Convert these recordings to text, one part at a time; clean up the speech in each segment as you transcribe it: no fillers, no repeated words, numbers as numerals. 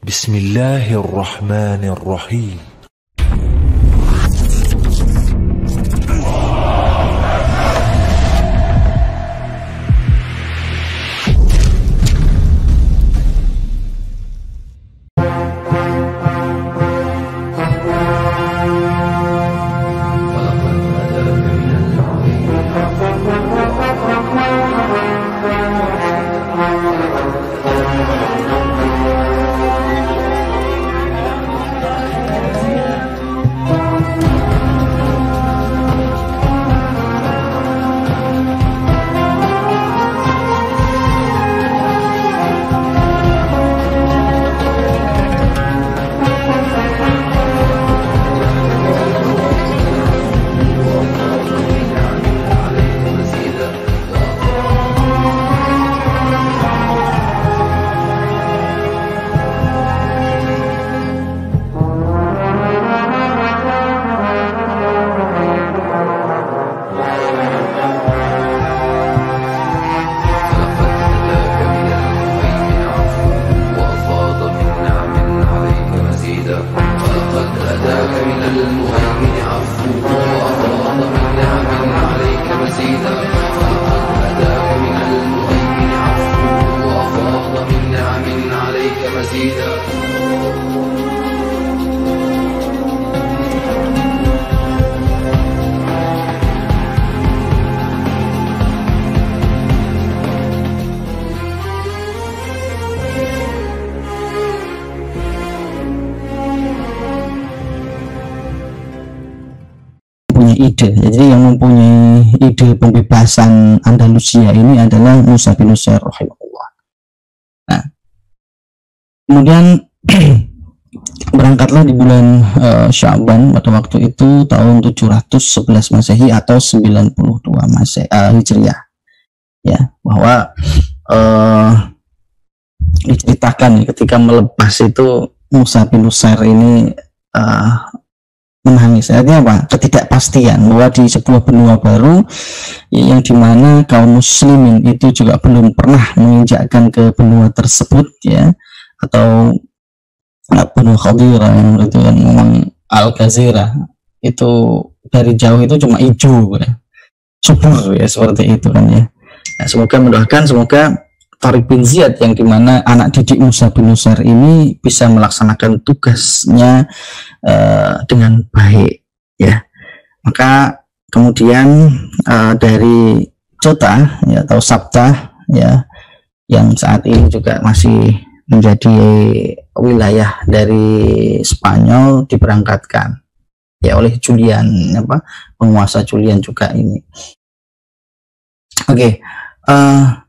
Bismillahirrahmanirrahim. Ide. Jadi yang mempunyai ide pembebasan Andalusia ini adalah Musa bin Nusair rahimahullah. Nah, kemudian berangkatlah di bulan Sya'ban pada waktu itu tahun 711 Masehi atau 92 Hijriah. Ya, bahwa diceritakan ketika melepas itu Musa bin Nusair ini menangis. Artinya apa? Ketidakpastian bahwa di sebuah benua baru yang dimana kaum muslimin itu juga belum pernah menginjakkan ke benua tersebut, ya, atau benua Khadira yang itu yang memang Al-Ghazira itu dari jauh itu cuma hijau, ya, subur, ya, seperti itu kan, ya. Nah, semoga mendoakan semoga Tariq bin Ziyad yang dimana anak didik Musa bin Nusair ini bisa melaksanakan tugasnya dengan baik, ya. Maka kemudian dari Ceuta, ya, atau Sabta, ya, yang saat ini juga masih menjadi wilayah dari Spanyol, diberangkatkan, ya, oleh Julian, penguasa Julian juga ini. Oke.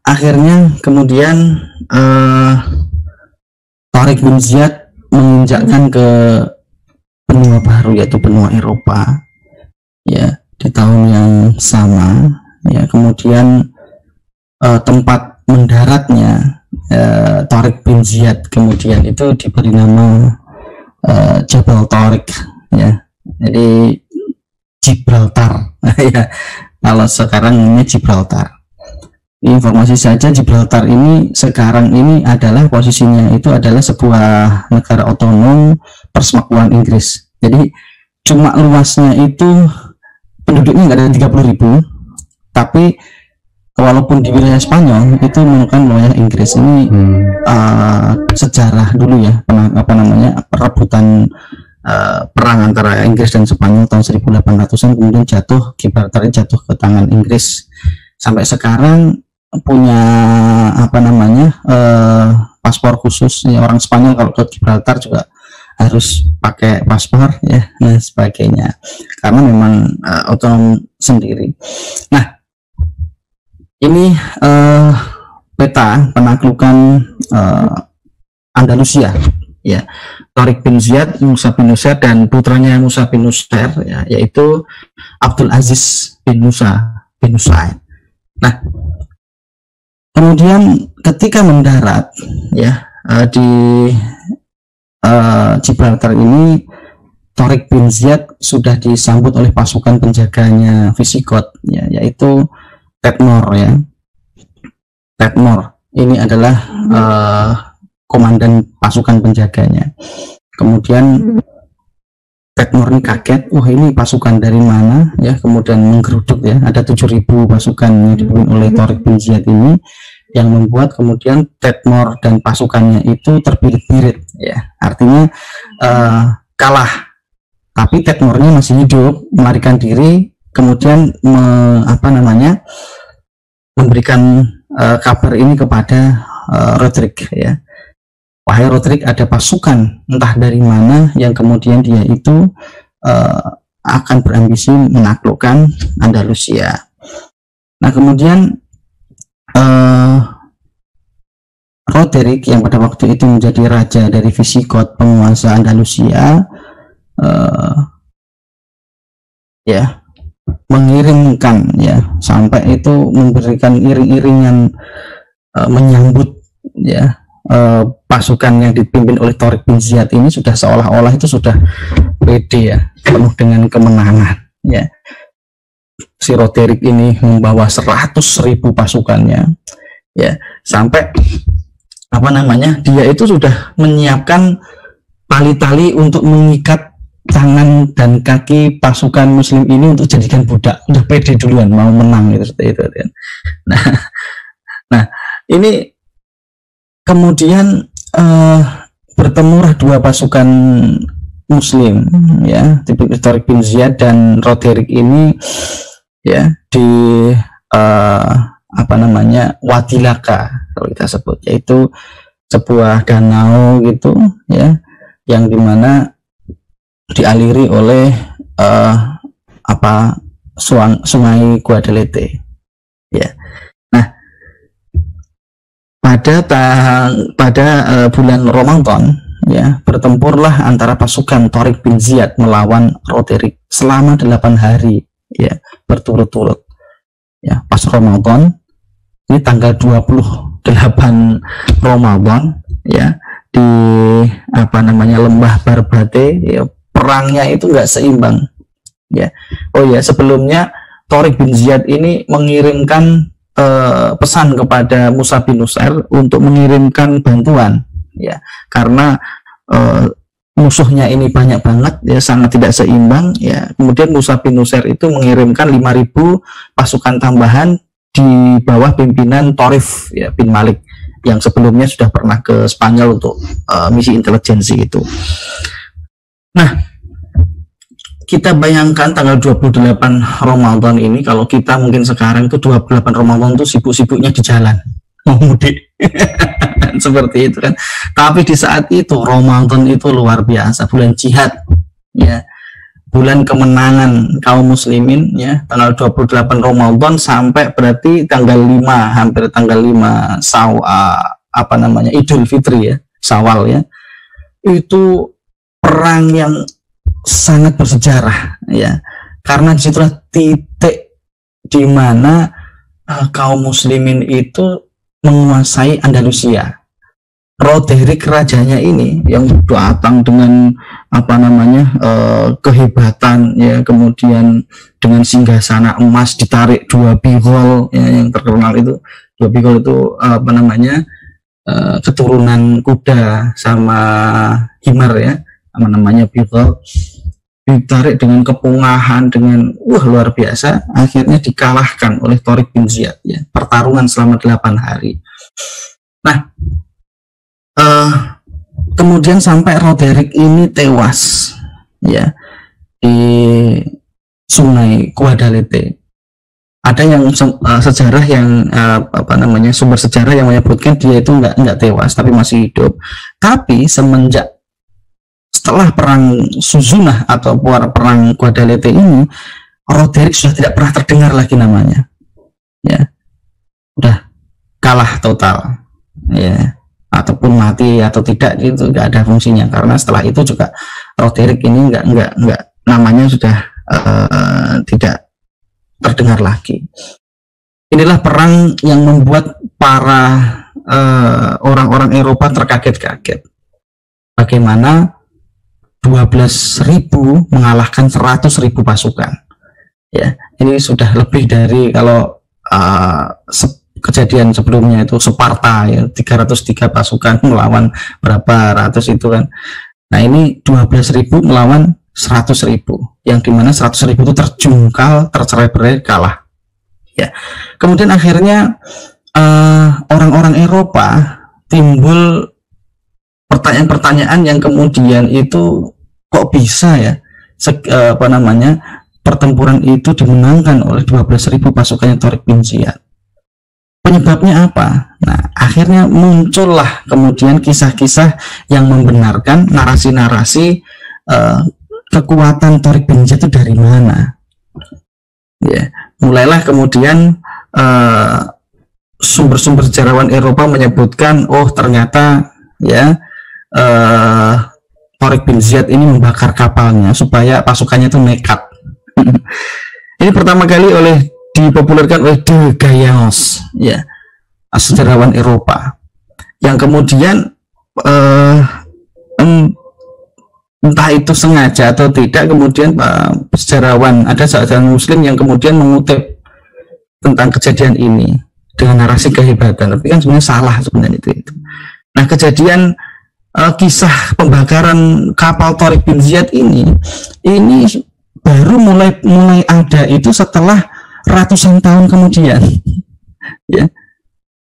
Akhirnya kemudian Tariq bin Ziyad menginjakkan ke benua baru, yaitu benua Eropa, ya, di tahun yang sama, ya. Kemudian tempat mendaratnya Tariq bin Ziyad kemudian itu diberi nama Jabal Tariq, ya, jadi Gibraltar, ya, kalau sekarang ini Gibraltar. Informasi saja, Gibraltar ini sekarang ini adalah posisinya itu adalah sebuah negara otonom persekutuan Inggris. Jadi cuma luasnya itu penduduknya nggak ada 30.000, tapi walaupun di wilayah Spanyol itu merupakan wilayah Inggris. Ini sejarah dulu, ya, perebutan perang antara Inggris dan Spanyol tahun 1800-an, kemudian Gibraltar jatuh ke tangan Inggris. Sampai sekarang punya paspor khusus, ya, orang Spanyol kalau ke Gibraltar juga harus pakai paspor, ya, dan sebagainya, karena memang otonom sendiri. Nah, ini peta penaklukan Andalusia, ya. Tariq bin Ziyad, Musa bin Nusair, dan putranya Musa bin Nusair, ya, yaitu Abdul Aziz bin Musa bin Nusair. Nah, kemudian ketika mendarat, ya, di Gibraltar ini, Tariq bin Ziyad sudah disambut oleh pasukan penjaganya Visigoth, ya, yaitu Tadmor, ya. Tadmor ini adalah komandan pasukan penjaganya. Kemudian Tedmor ini kaget, wah ini pasukan dari mana ya, kemudian menggeruduk ya, ada 7.000 pasukan yang dipimpin oleh Tariq bin Ziyad ini, yang membuat kemudian Tedmor dan pasukannya itu terbirit-birit ya, artinya kalah, tapi Tedmornya masih hidup, melarikan diri, kemudian memberikan kabar ini kepada Roderick ya, wahai Roderick, ada pasukan entah dari mana yang kemudian dia itu akan berambisi menaklukkan Andalusia. Nah kemudian Roderick yang pada waktu itu menjadi raja dari Visigoth, penguasa Andalusia, ya mengirimkan ya, sampai itu memberikan iring-iringan menyambut ya pasukan yang dipimpin oleh Tariq bin Ziyad ini, sudah seolah-olah itu sudah pede ya, penuh dengan kemenangan ya. Si Roderick ini membawa 100.000 pasukannya ya, sampai dia itu sudah menyiapkan tali-tali untuk mengikat tangan dan kaki pasukan muslim ini untuk jadikan budak, udah pede duluan mau menang gitu, seperti itu. Nah ini kemudian bertemulah dua pasukan muslim ya, Tariq bin Ziyad dan Roderick ini ya di Wadi Laka kalau kita sebut, yaitu sebuah danau gitu ya, yang dimana dialiri oleh sungai Guadalete ya. Nah pada bulan Ramadan ya, bertempurlah antara pasukan Tariq bin Ziyad melawan Roderick selama 8 hari ya, berturut-turut ya. Pas Ramadan ini tanggal 28 Ramadan ya, di Lembah Barbate ya, perangnya itu nggak seimbang ya. Oh ya, sebelumnya Tariq bin Ziyad ini mengirimkan pesan kepada Musa bin Nusair untuk mengirimkan bantuan ya, karena musuhnya ini banyak banget ya, sangat tidak seimbang ya. Kemudian Musa bin Nusair itu mengirimkan 5.000 pasukan tambahan di bawah pimpinan Tarif ya, bin Malik, yang sebelumnya sudah pernah ke Spanyol untuk misi intelijensi itu. Nah kita bayangkan tanggal 28 Ramadan ini, kalau kita mungkin sekarang itu 28 Ramadan itu sibuk-sibuknya di jalan mau mudik seperti itu kan. Tapi di saat itu Ramadan itu luar biasa, bulan jihad ya, bulan kemenangan kaum muslimin ya. Tanggal 28 Ramadan sampai berarti tanggal 5, hampir tanggal 5 Idul Fitri ya, Syawal ya, itu perang yang sangat bersejarah ya, karena disitulah titik di mana kaum muslimin itu menguasai Andalusia. Roderick rajanya ini yang datang dengan kehebatan ya, kemudian dengan singgasana emas ditarik 2 bigol ya, yang terkenal itu 2 bigol itu keturunan kuda sama himar ya, bigol, ditarik dengan kepungahan, dengan luar biasa, akhirnya dikalahkan oleh Tariq bin Ziyad ya, pertarungan selama 8 hari. Nah kemudian sampai Roderick ini tewas ya di sungai Guadalete. Ada yang sejarah yang sumber sejarah yang menyebutkan dia itu enggak tewas tapi masih hidup. Tapi setelah perang Suzunah atau perang Guadalete ini, Roderick sudah tidak pernah terdengar lagi namanya ya, udah kalah total ya, ataupun mati atau tidak itu nggak ada fungsinya, karena setelah itu juga Roderick ini nggak namanya sudah tidak terdengar lagi. Inilah perang yang membuat para orang-orang Eropa terkaget-kaget, bagaimana 12.000 mengalahkan 100.000 pasukan ya. Ini sudah lebih dari, kalau kejadian sebelumnya itu Sparta ya, 303 pasukan melawan berapa ratus itu kan. Nah ini 12.000 melawan 100.000, yang dimana 100.000 itu terjungkal, tercerai-berai, kalah ya. Kemudian akhirnya orang-orang Eropa timbul pertanyaan-pertanyaan yang kemudian itu kok bisa ya pertempuran itu dimenangkan oleh 12.000 pasukannya Tariq bin Ziyad. Penyebabnya apa? Nah, akhirnya muncullah kemudian kisah-kisah yang membenarkan narasi-narasi kekuatan Tariq bin Ziyad itu dari mana. Ya, mulailah kemudian sumber-sumber sejarawan Eropa menyebutkan, oh ternyata ya Tariq bin Ziyad ini membakar kapalnya supaya pasukannya itu nekat. Ini pertama kali dipopulerkan oleh De Gayanos, ya, sejarawan Eropa, yang kemudian entah itu sengaja atau tidak, kemudian ada sejarawan Muslim yang kemudian mengutip tentang kejadian ini dengan narasi kehebatan, tapi kan sebenarnya salah sebenarnya itu. Nah, kejadian kisah pembakaran kapal Tariq bin Ziyad ini baru mulai ada itu setelah ratusan tahun kemudian. Ya,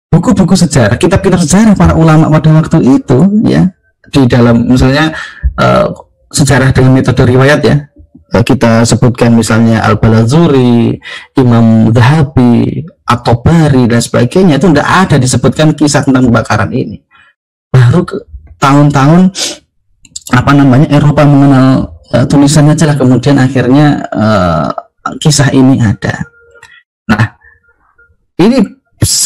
buku-buku sejarah, kitab-kitab sejarah para ulama pada waktu itu, ya, di dalam misalnya sejarah dengan metode riwayat, ya, kita sebutkan misalnya Al-Balazuri, Imam Zahabi, At-Tabari dan sebagainya, itu tidak ada disebutkan kisah tentang pembakaran ini. Baru tahun-tahun Eropa mengenal tulisannya aja lah, kemudian akhirnya kisah ini ada. Nah, ini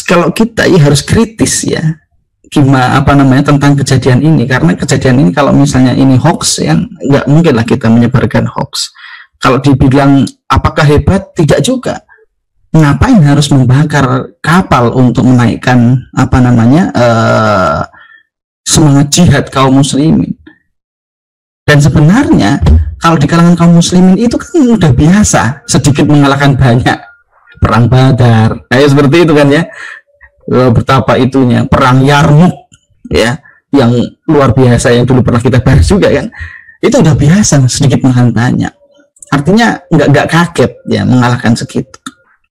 kalau kita ya harus kritis ya, gimana tentang kejadian ini, karena kejadian ini kalau misalnya ini hoax, ya nggak mungkin lah kita menyebarkan hoax. Kalau dibilang apakah hebat, tidak juga. Ngapain harus membakar kapal untuk menaikkan semangat jihad kaum muslimin? Dan sebenarnya kalau di kalangan kaum muslimin itu kan udah biasa sedikit mengalahkan banyak. Perang Badar, kayak seperti itu kan ya. Betapa itunya perang Yarmuk, ya, yang luar biasa yang dulu pernah kita bahas juga kan. Itu udah biasa sedikit mengalahkan banyak. Artinya nggak kaget ya mengalahkan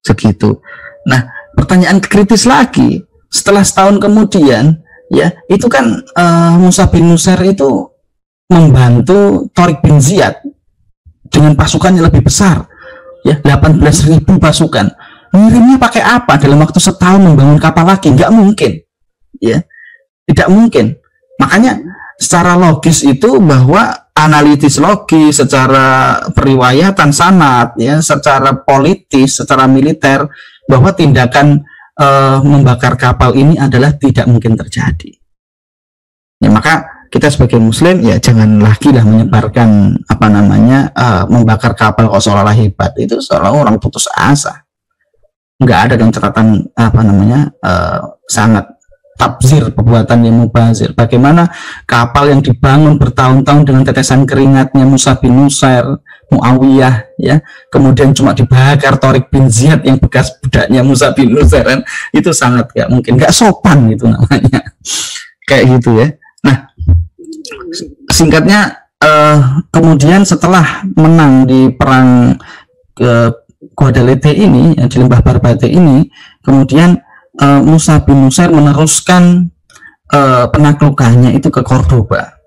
segitu. Nah, pertanyaan kritis lagi setelah setahun kemudian, ya, itu kan Musa bin Nusair itu membantu Tariq bin Ziyad dengan pasukan yang lebih besar, ya, 18.000 pasukan. Ngirimnya pakai apa dalam waktu setahun membangun kapal lagi? Nggak mungkin, ya, tidak mungkin. Makanya secara logis itu, bahwa analitis logis, secara periwayatan sanad, ya, secara politis, secara militer, bahwa tindakan membakar kapal ini adalah tidak mungkin terjadi. Ya, maka kita sebagai muslim ya jangan lagi lah menyebarkan membakar kapal kok seolah-olah hebat. Itu seolah orang putus asa. Nggak ada dalam catatan sangat tabzir, perbuatan yang mubazir. Bagaimana kapal yang dibangun bertahun-tahun dengan tetesan keringatnya Musa bin Nusair, Muawiyah, ya, kemudian cuma dibakar Tariq bin Ziyad yang bekas budaknya Musa bin Nusair, kan? Itu sangat nggak mungkin, nggak sopan itu namanya. Kayak gitu ya. Nah, singkatnya kemudian setelah menang di perang Guadalete ini, di lembah Barbate ini, kemudian Musa bin Nusair meneruskan penaklukannya itu ke Cordoba,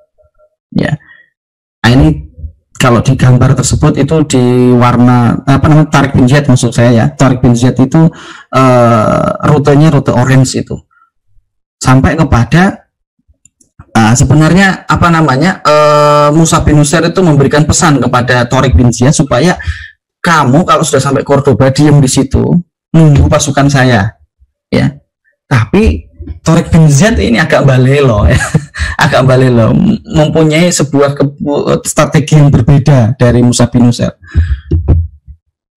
ya. Nah, ini kalau di gambar tersebut itu di warna Tariq bin Ziyad, maksud saya ya, Tariq bin Ziyad itu rutenya rute orange itu sampai kepada sebenarnya Musa bin Nusair itu memberikan pesan kepada Tariq bin Ziyad supaya kamu kalau sudah sampai Cordoba diam di situ nunggu pasukan saya, ya. Tapi Tariq bin Ziyad ini agak balelo, ya. Agak balelo, mempunyai sebuah strategi yang berbeda dari Musa bin Nusair.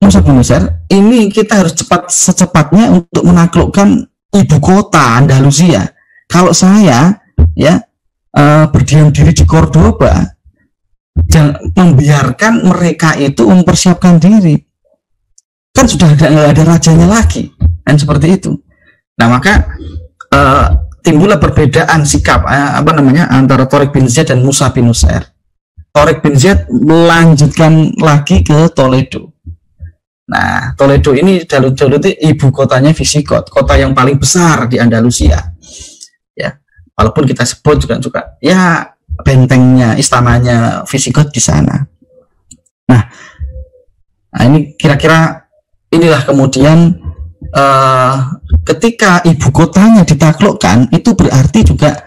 Musa bin Nusair ini kita harus secepatnya untuk menaklukkan ibu kota Andalusia. Kalau saya, ya, berdiam diri di Cordoba, jangan membiarkan mereka itu mempersiapkan diri, kan sudah nggak ada rajanya lagi, kan seperti itu. Nah, maka timbullah perbedaan sikap antara Tariq bin Ziyad dan Musa bin Nusair. Tariq bin Ziyad melanjutkan lagi ke Toledo. Nah, Toledo ini dulu itu ibu kotanya Visigot, kota yang paling besar di Andalusia. Ya, walaupun kita sebut juga ya bentengnya, istananya Visigot di sana. Nah, ini kira-kira inilah kemudian ketika ibu kotanya ditaklukkan, itu berarti juga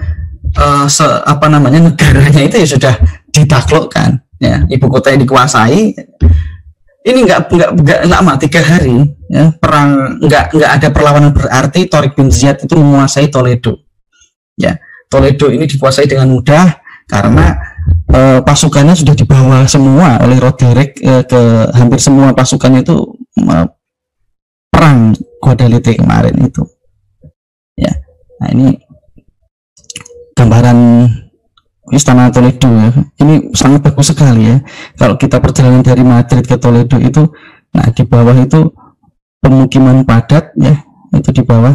negaranya itu ya sudah ditaklukkan. Ya, ibu kota yang dikuasai. Ini nggak lama, 3 hari ya, perang, nggak ada perlawanan berarti Tariq bin Ziyad itu menguasai Toledo. Ya, Toledo ini dikuasai dengan mudah karena pasukannya sudah dibawa semua oleh Roderick ke hampir semua pasukannya itu perang Guadalete kemarin itu. Ya, nah ini gambaran Istana Toledo ya. Ini sangat bagus sekali ya. Kalau kita perjalanan dari Madrid ke Toledo itu, nah di bawah itu pemukiman padat ya, itu di bawah.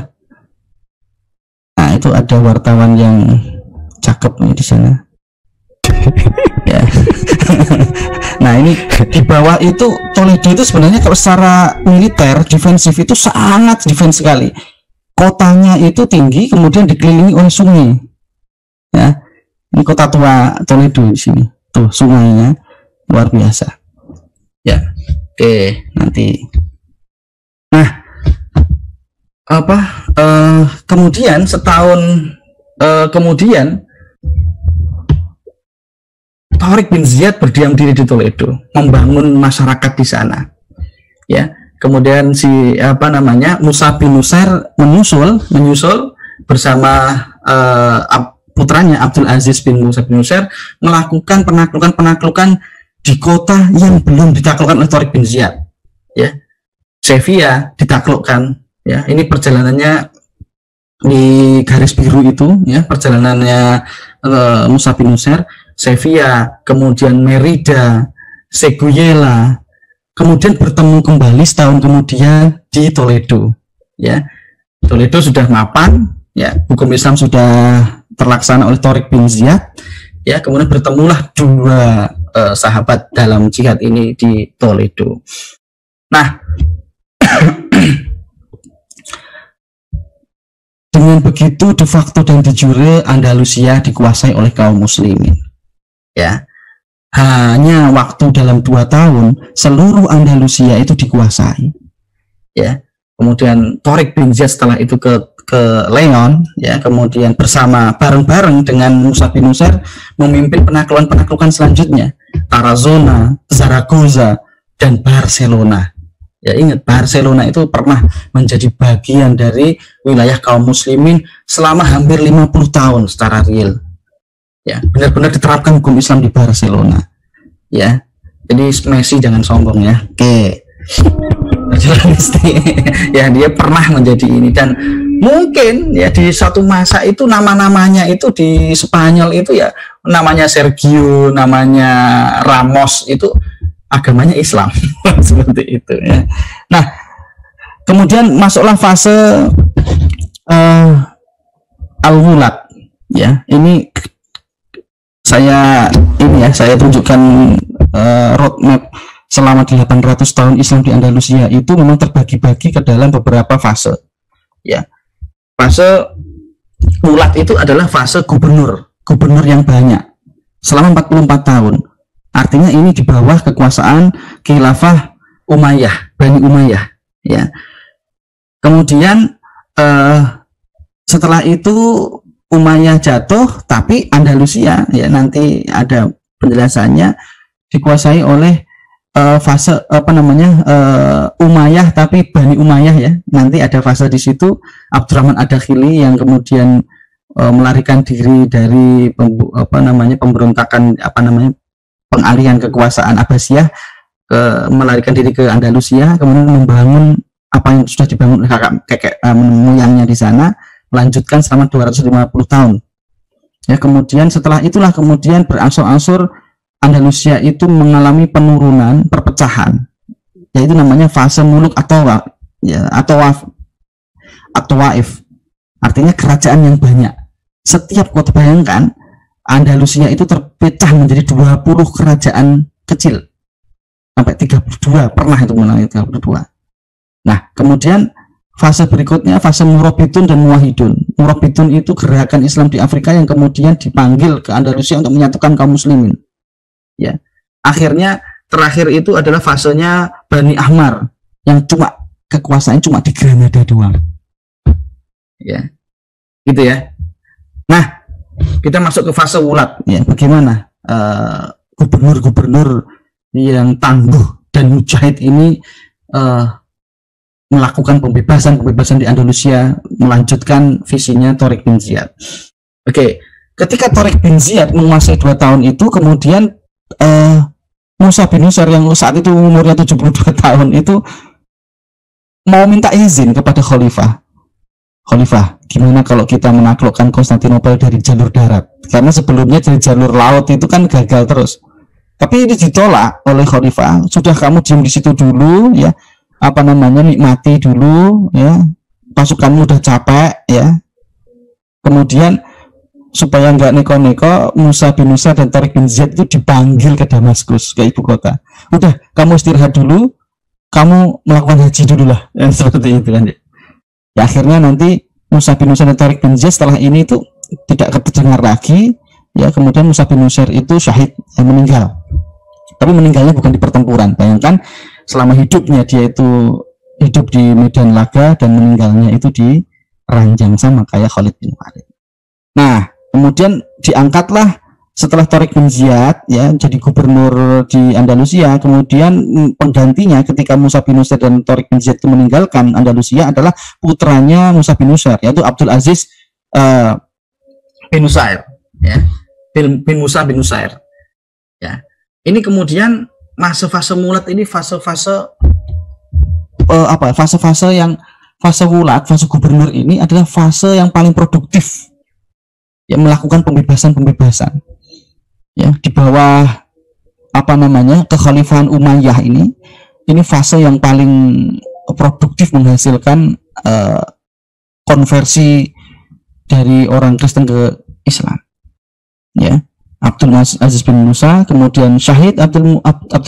Nah itu ada wartawan yang cakep nih di sana. Ya. Nah ini di bawah itu Toledo itu sebenarnya kalau secara militer defensif itu sangat defense sekali. Kotanya itu tinggi, kemudian dikelilingi oleh sungai. Ya. Ini kota tua Toledo di sini. Tuh sungainya luar biasa. Ya. Oke, nanti. Nah, kemudian setahun kemudian Tariq bin Ziyad berdiam diri di Toledo, membangun masyarakat di sana. Ya. Kemudian Musa bin Nusair menyusul bersama putranya Abdul Aziz bin Musa bin Nusair melakukan penaklukan di kota yang belum ditaklukkan oleh Tariq bin Ziyad. Ya, Sevilla ditaklukkan. Ya, ini perjalanannya di garis biru itu. Ya, perjalanannya Musa bin Nusair, Sevilla, kemudian Merida, Seguela, kemudian bertemu kembali setahun kemudian di Toledo. Ya, Toledo sudah mapan. Ya, hukum Islam sudah terlaksana oleh Tariq bin Ziyad. Ya, kemudian bertemulah 2 sahabat dalam jihad ini di Toledo. Nah, dengan begitu de facto dan de jure Andalusia dikuasai oleh kaum muslimin. Ya, hanya waktu dalam 2 tahun seluruh Andalusia itu dikuasai. Ya, kemudian Tariq bin Ziyad setelah itu ke Leon, ya, kemudian bareng-bareng dengan Musa bin Nusair memimpin penaklukan selanjutnya, Tarazona, Zaragoza, dan Barcelona. Ya, ingat, Barcelona itu pernah menjadi bagian dari wilayah kaum muslimin selama hampir 50 tahun secara real. Ya, benar-benar diterapkan hukum Islam di Barcelona. Ya, jadi Messi jangan sombong ya. Oke. Ya, dia pernah menjadi ini, dan mungkin ya di satu masa itu nama-namanya itu di Spanyol itu ya namanya Sergio, namanya Ramos, itu agamanya Islam. Seperti itu ya. Nah, kemudian masuklah fase Al-Wulad. Ya, ini saya tunjukkan roadmap selama 800 tahun Islam di Andalusia itu memang terbagi-bagi ke dalam beberapa fase. Ya, fase Wulad itu adalah fase gubernur yang banyak selama 44 tahun. Artinya ini di bawah kekuasaan Khilafah Umayyah, Bani Umayyah. Ya. Kemudian setelah itu Umayyah jatuh, tapi Andalusia ya nanti ada penjelasannya dikuasai oleh fase Umayyah tapi Bani Umayyah ya. Nanti ada fase di situ Abdurrahman Ad-Dakhili yang kemudian melarikan diri dari pemberontakan pengalihan kekuasaan Abbasiyah, melarikan diri ke Andalusia, kemudian membangun apa yang sudah dibangun oleh kakek moyangnya di sana, melanjutkan selama 250 tahun. Ya, kemudian setelah itulah kemudian berangsur-angsur Andalusia itu mengalami penurunan, perpecahan, yaitu namanya fase muluk atau Waif. artinya kerajaan yang banyak. Setiap kota, bayangkan Andalusia itu terpecah menjadi 20 kerajaan kecil sampai 32, pernah itu menang 32. Nah, kemudian fase berikutnya fase Murabitun dan Muwahhidun. Murabitun itu gerakan Islam di Afrika yang kemudian dipanggil ke Andalusia untuk menyatukan kaum muslimin. Ya. Akhirnya terakhir itu adalah fasenya Bani Ahmar yang cuma kekuasaan cuma di Granada doang. Ya. Gitu ya. Nah, kita masuk ke fase wulat, ya. Bagaimana gubernur-gubernur yang tangguh dan mujahid ini melakukan pembebasan di Andalusia, melanjutkan visinya Tariq bin Ziyad. Oke, ketika Tariq bin Ziyad menguasai 2 tahun itu, kemudian Musa bin Nusair yang saat itu umurnya 72 tahun itu mau minta izin kepada Khalifah, gimana kalau kita menaklukkan Konstantinopel dari jalur darat? Karena sebelumnya dari jalur laut itu kan gagal terus. Tapi ini ditolak oleh Khalifah. Sudah, kamu diam di situ dulu, ya. Nikmati dulu, ya. Pasukanmu udah capek, ya. Kemudian supaya nggak neko-neko, Musa bin Nusa dan Tariq bin Ziyad itu dipanggil ke Damaskus, ke ibu kota. Udah, kamu istirahat dulu, kamu melakukan haji dulu lah, yang seperti itu kan. Ya, akhirnya nanti Musa bin Nusair dan Tariq bin Ziyad setelah ini itu tidak terdengar lagi, ya. Kemudian Musa bin Nusair itu syahid, meninggal, tapi meninggalnya bukan di pertempuran. Bayangkan selama hidupnya dia itu hidup di medan laga dan meninggalnya itu di ranjang, sama kayak Khalid bin Walid. Nah, kemudian diangkatlah setelah Tariq bin Ziyad, ya, jadi gubernur di Andalusia. Kemudian penggantinya ketika Musa bin Nusair dan Tariq bin Ziyad itu meninggalkan Andalusia adalah putranya Musa bin Nusair, yaitu Abdul Aziz bin Nusair, ya, bin Musa bin Nusair. Ya, ini kemudian fase mulat ini fase-fase yang fase wulat, fase gubernur ini adalah fase yang paling produktif, ya, melakukan pembebasan. Ya, di bawah kekhalifahan Umayyah ini fase yang paling produktif menghasilkan konversi dari orang Kristen ke Islam. Ya, Abdul Aziz bin Musa, kemudian syahid Abdul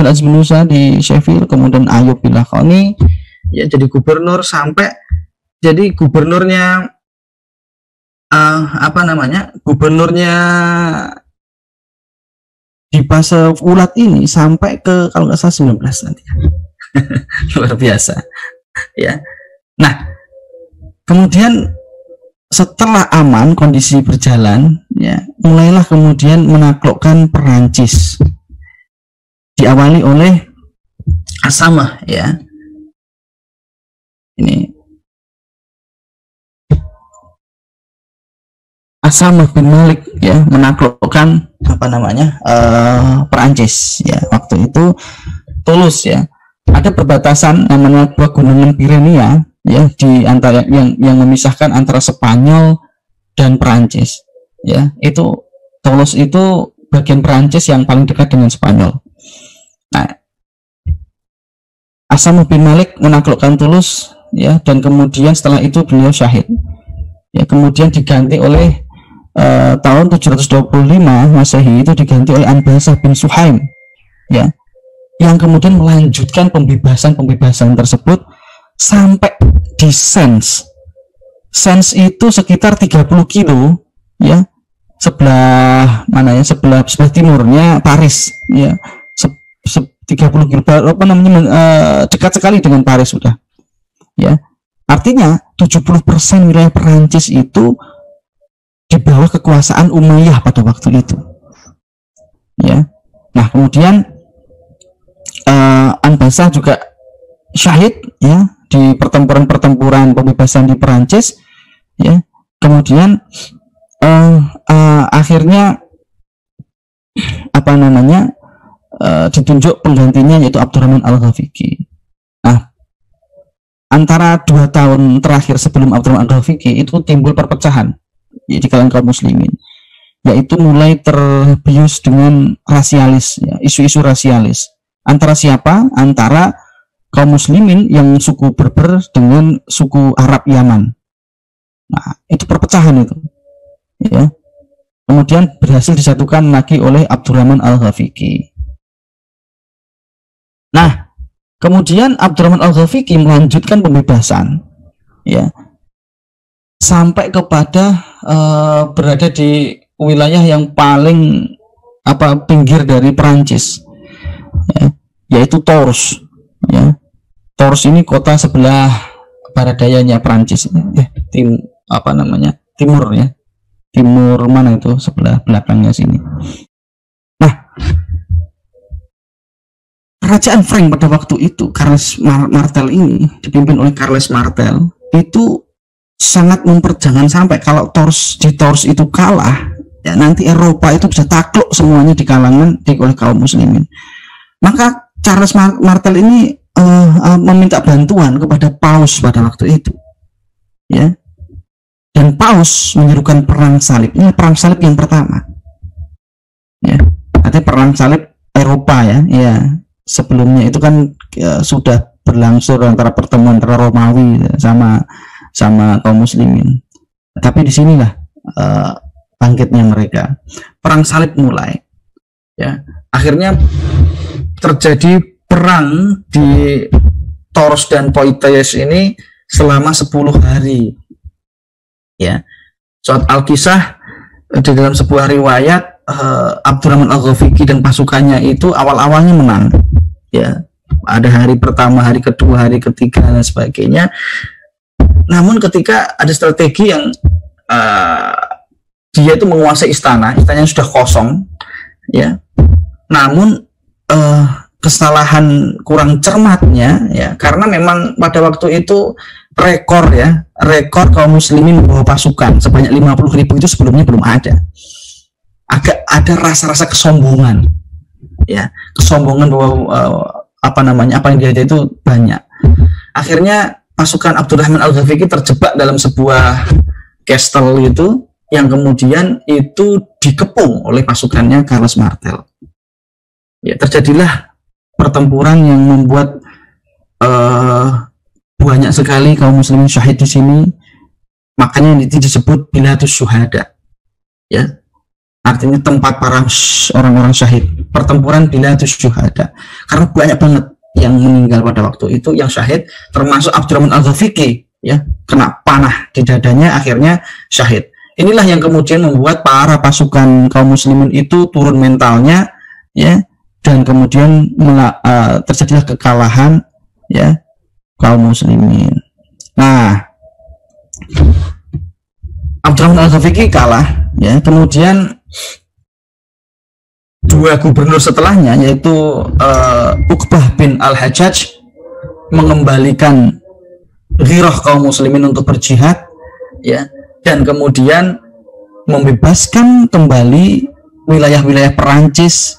Aziz bin Musa di Sheffield, kemudian Ayub bin Lakhani, ya, jadi gubernur sampai jadi gubernurnya gubernurnya di fase wulat ini sampai ke kalau nggak salah 19 nanti. Luar biasa, ya. Nah, kemudian setelah aman kondisi berjalan, ya, mulailah kemudian menaklukkan Perancis, diawali oleh Asamah, ya. Ini Asamah bin Malik, ya, menaklukkan Perancis, ya. Waktu itu Toulouse, ya, ada perbatasan namanya Gunungan Pirenia, ya, di antara yang memisahkan antara Spanyol dan Perancis, ya. Itu Toulouse itu bagian Perancis yang paling dekat dengan Spanyol. Nah, Asamah bin Malik menaklukkan Toulouse, ya, dan kemudian setelah itu beliau syahid, ya. Kemudian diganti oleh tahun 725 Masehi itu diganti oleh Anbasah bin Suhaim, ya, yang kemudian melanjutkan pembebasan tersebut sampai di Sens itu sekitar 30 kilo, ya, sebelah timurnya Paris, ya, 30 kilo, dekat sekali dengan Paris sudah, ya. Artinya 70% wilayah Perancis itu di bawah kekuasaan Umayyah pada waktu itu, ya. Nah, kemudian Anbasah juga syahid, ya, di pertempuran pembebasan di Perancis, ya. Kemudian akhirnya ditunjuk penggantinya yaitu Abdurrahman Al-Ghafiqi. Nah, antara 2 tahun terakhir sebelum Abdurrahman Al-Ghafiqi itu timbul perpecahan, ya, di kalangan kaum muslimin, yaitu mulai terbius dengan rasialis, ya, isu-isu rasialis. Antara siapa? Antara kaum muslimin yang suku Berber dengan suku Arab Yaman. Nah, itu perpecahan itu. Ya. Kemudian berhasil disatukan lagi oleh Abdurrahman Al-Ghafiqi. Nah, kemudian Abdurrahman Al-Ghafiqi melanjutkan pembebasan, ya, sampai kepada berada di wilayah yang paling pinggir dari Perancis, ya, yaitu Tours. Ya. Tours ini kota sebelah barat dayanya Perancis, timur ya. Timur mana itu, sebelah belakangnya sini. Nah, kerajaan Frank pada waktu itu, Charles Martel ini dipimpin oleh Charles Martel itu sangat jangan sampai kalau di Tours itu kalah, ya nanti Eropa itu bisa takluk semuanya oleh kaum muslimin. Maka Charles Martel ini meminta bantuan kepada Paus pada waktu itu, ya. Dan Paus menyerukan perang salib. Ini perang salib yang pertama, ya, artinya perang salib Eropa, ya. Ya, sebelumnya itu kan sudah berlangsung antara pertemuan antara Romawi sama kaum muslimin. Tapi disinilah bangkitnya mereka. Perang salib mulai, ya. Akhirnya terjadi perang di Tours dan Poitiers ini selama 10 hari. Ya, Suat Al-Kisah di dalam sebuah riwayat, Abdurrahman Al-Ghafiqi dan pasukannya itu awal-awalnya menang, ya, ada hari pertama, hari kedua, hari ketiga dan sebagainya. Namun ketika ada strategi yang dia itu menguasai istananya sudah kosong, ya, namun kesalahan kurang cermatnya, ya, karena memang pada waktu itu rekor kaum muslimin membawa pasukan sebanyak 50.000 itu sebelumnya belum ada. Agak ada rasa-rasa kesombongan, ya, kesombongan bahwa apa yang dia ada itu banyak. Akhirnya pasukan Abdurrahman Al-Ghafiqi terjebak dalam sebuah castle itu, yang kemudian itu dikepung oleh pasukannya Charles Martel. Ya, terjadilah pertempuran yang membuat banyak sekali kaum muslimin syahid di sini. Makanya itu disebut Biladus Syuhada, ya, artinya tempat para orang-orang syahid. Pertempuran Biladus Syuhada, karena banyak banget yang meninggal pada waktu itu, yang syahid, termasuk Abdurrahman Al-Ghafiqi, ya, kena panah di dadanya, akhirnya syahid. Inilah yang kemudian membuat para pasukan kaum muslimin itu turun mentalnya, ya, dan kemudian terjadilah kekalahan, ya, kaum muslimin. Nah, Abdurrahman Al-Ghafiqi kalah, ya. Kemudian dua gubernur setelahnya, yaitu Uqbah bin Al-Hajjaj, mengembalikan ghirah kaum muslimin untuk berjihad, ya, dan kemudian membebaskan kembali wilayah-wilayah Perancis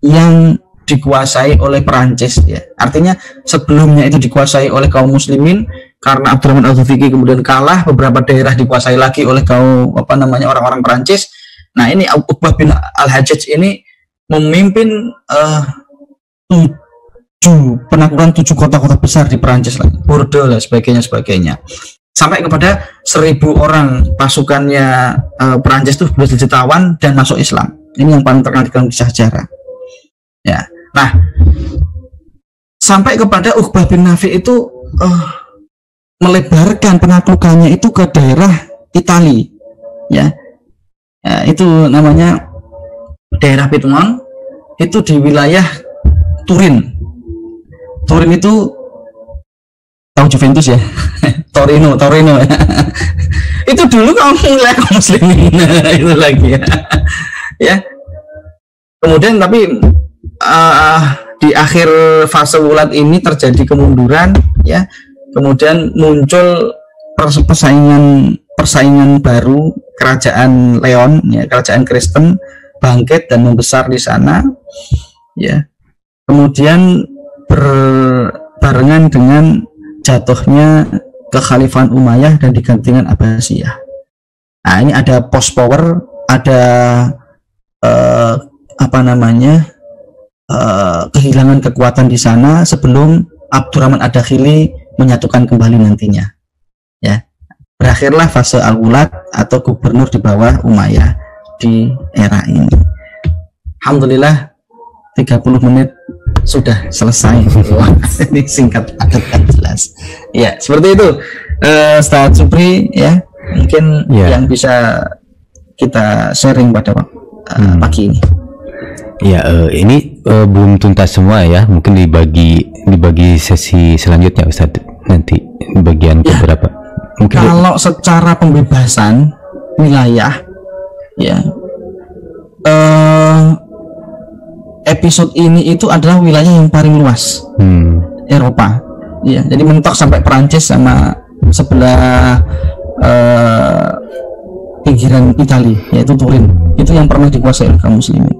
yang dikuasai oleh Perancis, ya. Artinya sebelumnya itu dikuasai oleh kaum muslimin, karena Abdurrahman Al-Ghafiqi kemudian kalah, beberapa daerah dikuasai lagi oleh kaum orang-orang Perancis. Nah, ini Uqbah bin Al-Hajjaj ini memimpin penaklukan 7 kota-kota besar di Perancis, Bordeaux lah, sebagainya. Sampai kepada 1.000 orang pasukannya Perancis itu berhasil ditawan dan masuk Islam. Ini yang paling terkenal di dalam kisah sejarah, ya. Nah, sampai kepada Uqbah bin Nafi itu melebarkan penaklukannya itu ke daerah Italia, ya. Itu namanya daerah Piedmont, itu di wilayah Turin. Turin itu tahu Juventus, ya. Torino ya. Itu dulu wilayah kaum muslimin. Itu lagi, ya. Ya. Kemudian tapi di akhir fase wulat ini terjadi kemunduran, ya. Kemudian muncul persaingan baru, kerajaan Leon, ya, kerajaan Kristen bangkit dan membesar di sana, ya. Kemudian berbarengan dengan jatuhnya kekhalifahan Umayyah dan digantikan Abbasiyah. Nah, ini ada post power, ada kehilangan kekuatan di sana sebelum Abdurrahman Ad-Dakhili menyatukan kembali nantinya, ya. berakhirlah fase Al-Wulad atau gubernur di bawah Umayyah di era ini. Alhamdulillah 30 menit sudah selesai. Wah, ini singkat padat dan jelas. Ya, seperti itu. Ustaz Supri ya, mungkin yang bisa kita sharing pada pagi ini. Ya, ini belum tuntas semua ya. Mungkin dibagi sesi selanjutnya Ustaz, nanti bagian beberapa. Mungkin kalau secara pembebasan wilayah ya, episode ini itu adalah wilayah yang paling luas Eropa ya, jadi mentok sampai Perancis sama sebelah pinggiran Italia, yaitu Turin, itu yang pernah dikuasai oleh kaum muslimin.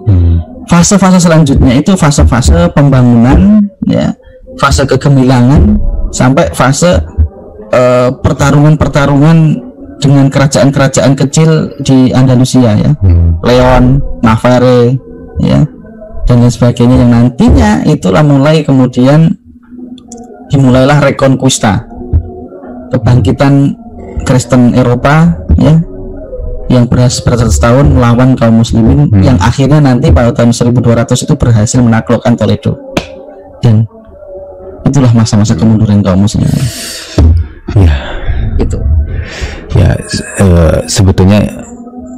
Fase-fase selanjutnya itu fase-fase pembangunan ya, fase kegemilangan, sampai fase pertarungan dengan kerajaan-kerajaan kecil di Andalusia ya, Leon, Navarre ya, dan lain sebagainya, yang nantinya itulah kemudian dimulailah Reconquista, kebangkitan Kristen Eropa ya, yang beratus tahun melawan kaum muslimin, yang akhirnya nanti pada tahun 1200 itu berhasil menaklukkan Toledo, dan itulah masa-masa kemunduran kaum muslimin. Ya, itu. Ya, sebetulnya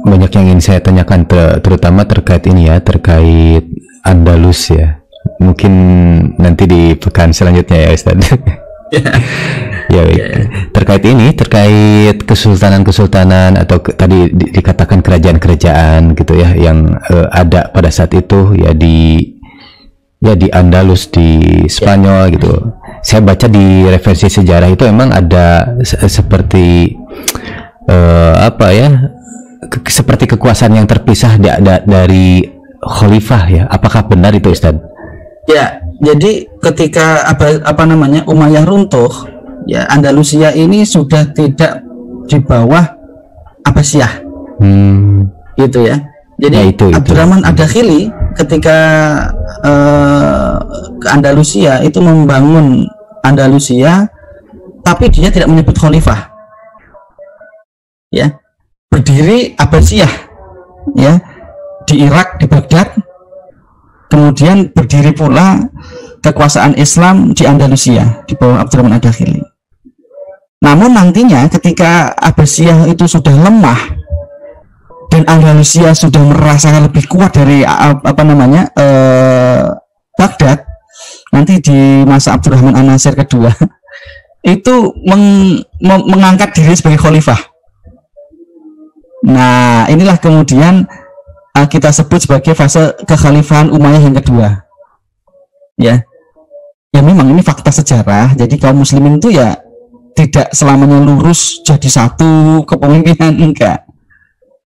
banyak yang ingin saya tanyakan, terutama terkait ini ya, terkait Andalus ya. Mungkin nanti di pekan selanjutnya ya Ustaz. Ya, baik. Terkait ini, terkait kesultanan-kesultanan atau tadi dikatakan kerajaan-kerajaan gitu ya, yang ada pada saat itu ya di Andalus, di Spanyol gitu. Saya baca di referensi sejarah itu memang ada seperti apa ya, seperti kekuasaan yang terpisah dari khalifah ya. Apakah benar itu Ustaz? Ya, jadi ketika Umayyah runtuh ya, Andalusia ini sudah tidak di bawah Abbasiyah gitu ya. Jadi ya, itu. Abdurrahman Ad-Dakhili ketika ke Andalusia itu membangun Andalusia, tapi dia tidak menyebut khalifah ya, berdiri Abbasiyah ya di Irak, di Baghdad, kemudian berdiri pula kekuasaan Islam di Andalusia di bawah Abdurrahman Ad-Dakhili. Namun nantinya ketika Abbasiyah itu sudah lemah dan Andalusia sudah merasakan lebih kuat dari Baghdad, nanti di masa Abdurrahman An-Nasir kedua itu mengangkat diri sebagai khalifah. Nah, inilah kemudian kita sebut sebagai fase kekhalifahan Umayyah yang kedua. Ya memang ini fakta sejarah. Jadi kaum muslimin itu ya tidak selamanya lurus jadi satu kepemimpinan, enggak.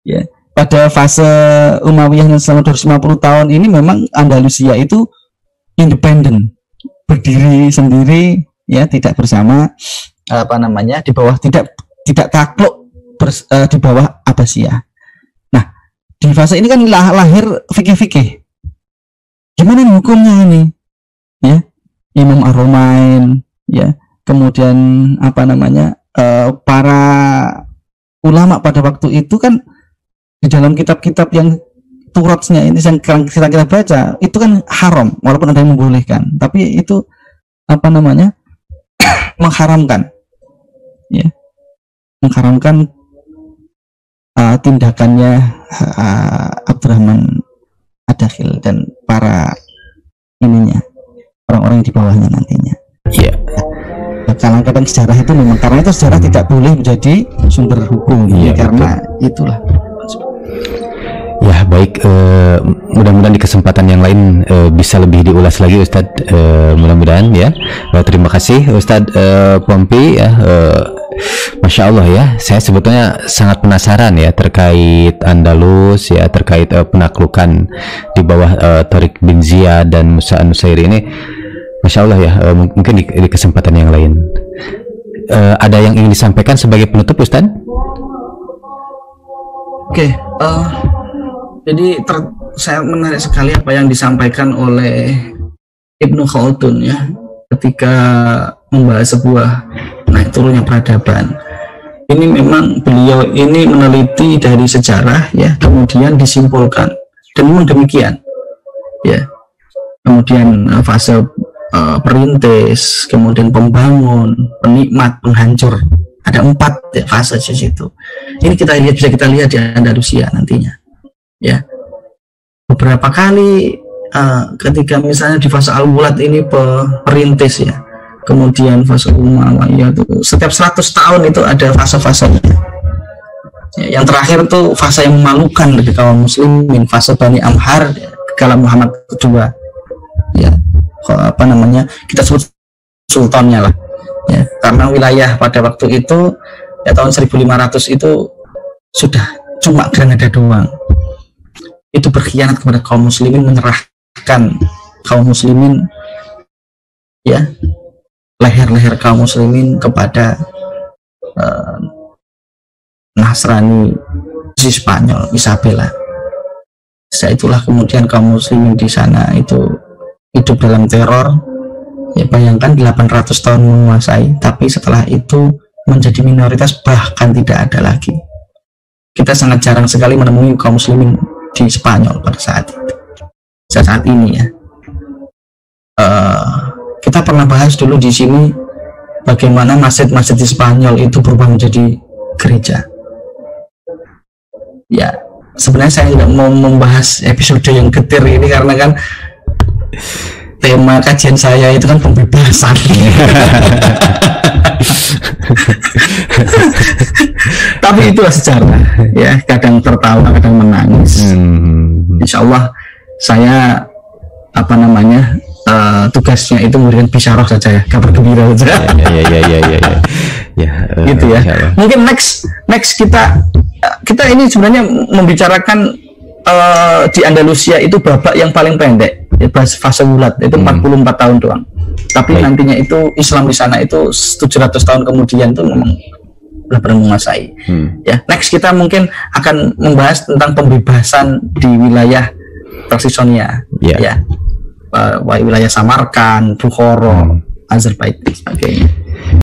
Ya, pada fase Umayyah yang selama 250 tahun ini memang Andalusia itu independen, berdiri sendiri ya, tidak bersama di bawah, tidak takluk di bawah Abbasiyah. Nah, di fase ini kan lahir fikih-fikih. Gimana nih hukumnya ini? Ya, Imam Ar-Romain ya, kemudian para ulama pada waktu itu kan di dalam kitab-kitab yang Turatnya ini yang kita baca itu kan haram, walaupun ada yang membolehkan, tapi itu mengharamkan ya, mengharamkan tindakannya Abdurrahman Ad-Dakhil dan para orang-orang di bawahnya nantinya. Iya. Kadang-kadang sejarah itu memang karena itu sejarah tidak boleh menjadi sumber hukum karena itulah. Ya baik, mudah-mudahan di kesempatan yang lain bisa lebih diulas lagi Ustadz, mudah-mudahan ya. Terima kasih Ustadz Pompi ya, Masya Allah ya, saya sebetulnya sangat penasaran ya terkait Andalus ya, terkait penaklukan di bawah Tariq bin Ziyad dan Musa an-Nusairi ini, Masya Allah ya. Mungkin di kesempatan yang lain ada yang ingin disampaikan sebagai penutup Ustadz? Oke, jadi saya menarik sekali apa yang disampaikan oleh Ibnu Khaldun ya, ketika membahas sebuah naik turunnya peradaban. ini memang beliau ini meneliti dari sejarah ya, kemudian disimpulkan dan memang demikian ya. Kemudian fase perintis, kemudian pembangun, penikmat, penghancur, ada 4 ya, fase di situ. Ini bisa kita lihat di Andalusia nantinya ya. Beberapa kali ketika misalnya di fase Al-Wulad ini perintis ya, kemudian fase Umayyah itu setiap 100 tahun itu ada fase-fasenya ya. Yang terakhir tuh fase yang memalukan bagi kaum muslimin, fase Bani Amhar kala Muhammad kedua ya, apa namanya, kita sebut sultannya lah ya, karena wilayah pada waktu itu ya tahun 1500 itu sudah cuma Granada doang. Itu berkhianat kepada kaum muslimin, menyerahkan kaum muslimin ya, leher-leher kaum muslimin kepada Nasrani si Spanyol, Isabella. Setelah itulah kemudian kaum muslimin di sana itu hidup dalam teror ya. Bayangkan 800 tahun menguasai, tapi setelah itu menjadi minoritas, bahkan tidak ada lagi. Kita sangat jarang sekali menemui kaum muslimin di Spanyol pada saat itu, saat ini ya. Kita pernah bahas dulu di sini bagaimana masjid-masjid di Spanyol itu berubah menjadi gereja ya. Sebenarnya saya nggak mau membahas episode yang getir ini karena kan tema kajian saya itu kan pembebasan. Tapi itulah sejarah ya, kadang tertawa kadang menangis. Insya Allah saya apa namanya, tugasnya itu memberikan bisyarah saja ya, kabar gembira saja. Gitu ya. Mungkin next kita ini sebenarnya membicarakan di Andalusia itu babak yang paling pendek ya, fase Wulad itu 44 tahun doang. Tapi nantinya itu Islam di sana itu 700 tahun kemudian itu memang benar-benar menguasai. Ya, next kita mungkin akan membahas tentang pembebasan di wilayah Transisonia ya. Wilayah Samarkand, Bukhara, Azerbaijan dan sebagainya.